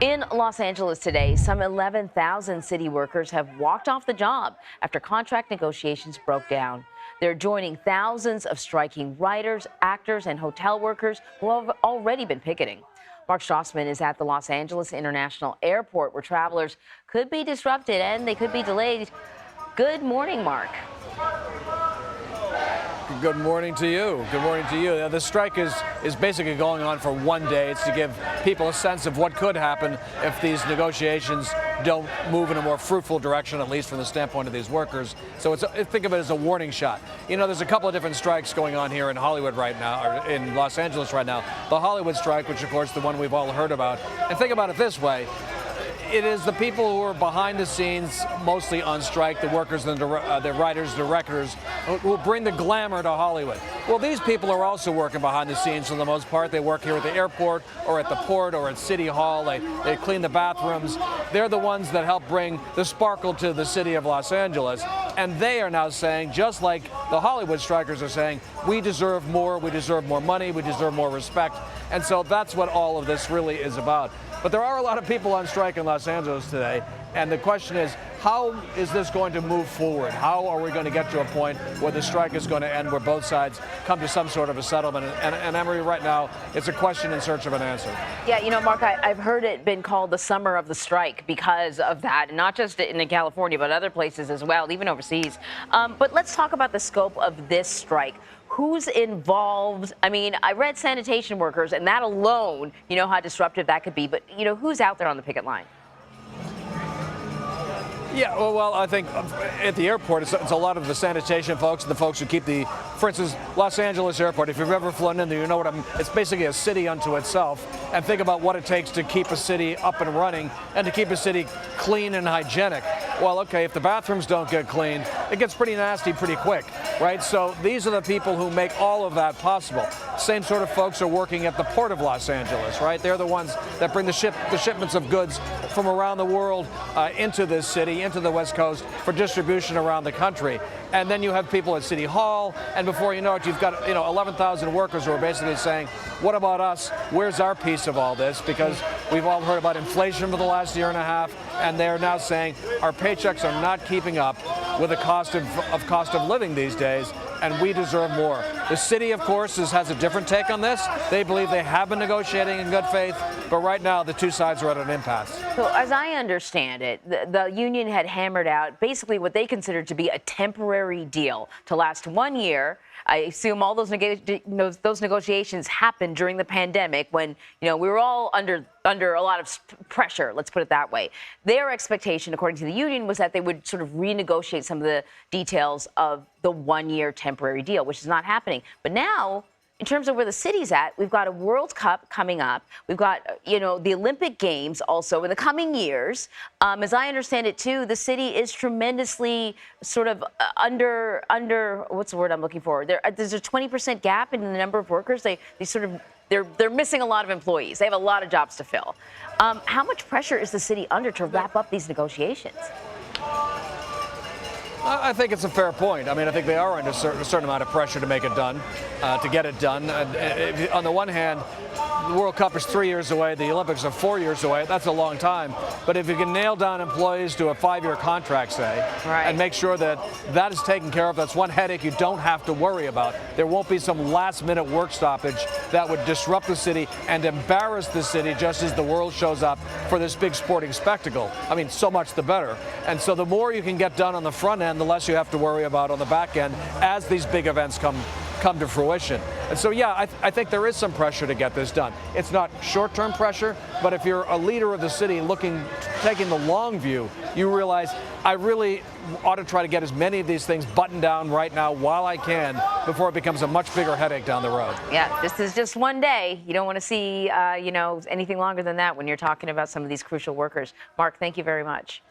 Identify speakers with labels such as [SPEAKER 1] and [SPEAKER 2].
[SPEAKER 1] In Los Angeles today, some 11,000 city workers have walked off the job after contract negotiations broke down. They're joining thousands of striking writers, actors, and hotel workers who have already been picketing. Mark Strassmann is at the Los Angeles International Airport, where travelers could be disrupted and they could be delayed. Good morning, Mark.
[SPEAKER 2] Good morning to you. Good morning to you. The strike is basically going on for one day. It's to give people a sense of what could happen if these negotiations don't move in a more fruitful direction, at least from the standpoint of these workers. So think of it as a warning shot. You know, there's a couple of different strikes going on here in Hollywood right now, or in Los Angeles right now. The Hollywood strike, which of course the one we've all heard about. And think about it this way. It is the people who are behind the scenes, mostly on strike, the workers and the writers, directors, who bring the glamour to Hollywood. Well, these people are also working behind the scenes for the most part. They work here at the airport or at the port or at City Hall. They clean the bathrooms. They're the ones that help bring the sparkle to the city of Los Angeles. And they are now saying, just like the Hollywood strikers are saying, we deserve more money, we deserve more respect. And so that's what all of this really is about. But there are a lot of people on strike in Los Angeles today, and the question is, how is this going to move forward? How are we going to get to a point where the strike is going to end, where both sides come to some sort of a settlement? And Emery, right now, it's a question in search of an answer.
[SPEAKER 1] Yeah, you know, Mark, I've heard it been called the summer of the strike because of that, not just in California, but other places as well, even overseas. But let's talk about the scope of this strike. Who's involved? I mean, I read sanitation workers, and that alone, you know how disruptive that could be. But, you know, who's out there on the picket line?
[SPEAKER 2] Yeah, well, I think at the airport, it's a lot of the sanitation folks and the folks who keep for instance, Los Angeles Airport. If you've ever flown in there, you know it's basically a city unto itself. And think about what it takes to keep a city up and running and to keep a city clean and hygienic. Well, okay, if the bathrooms don't get cleaned, it gets pretty nasty pretty quick, right? So these are the people who make all of that possible. Same sort of folks are working at the Port of Los Angeles, right? They're the ones that bring the shipments of goods from around the world into this city, into the West Coast for distribution around the country. And then you have people at City Hall, and before you know it, you've got 11,000 workers who are basically saying, what about us? Where's our piece of all this? Because we've all heard about inflation for the last year and a half, and they're now saying our paychecks are not keeping up with the cost of living these days, and we deserve more. The city, of course, has a different take on this. They believe they have been negotiating in good faith, but right now the two sides are at an impasse.
[SPEAKER 1] So as I understand it, the union had hammered out basically what they considered to be a temporary deal to last 1 year. I assume all those negotiations happened during the pandemic when, we were all under a lot of pressure, let's put it that way. Their expectation, according to the union, was that they would sort of renegotiate some of the details of the 1 year temporary deal, which is not happening. But now, in terms of where the city's at, we've got a World Cup coming up. We've got, the Olympic Games also in the coming years. As I understand it, too, the city is tremendously sort of under what's the word I'm looking for? There's a 20% gap in the number of workers. They're missing a lot of employees. They have a lot of jobs to fill. How much pressure is the city under to wrap up these negotiations?
[SPEAKER 2] I think it's a fair point. I mean, I think they are under a certain amount of pressure to make it done, to get it done. On the one hand, the World Cup is 3 years away. The Olympics are 4 years away. That's a long time. But if you can nail down employees to a 5-year contract, say,
[SPEAKER 1] right,
[SPEAKER 2] and make sure that that is taken care of, that's one headache you don't have to worry about. There won't be some last-minute work stoppage that would disrupt the city and embarrass the city just as the world shows up for this big sporting spectacle. I mean, so much the better. And so the more you can get done on the front end, the less you have to worry about on the back end as these big events come to fruition. And so, yeah, I think there is some pressure to get this done. It's not short-term pressure, but if you're a leader of the city taking the long view, you realize I really ought to try to get as many of these things buttoned down right now while I can before it becomes a much bigger headache down the road.
[SPEAKER 1] Yeah, this is just one day. You don't want to see, anything longer than that when you're talking about some of these crucial workers. Mark, thank you very much.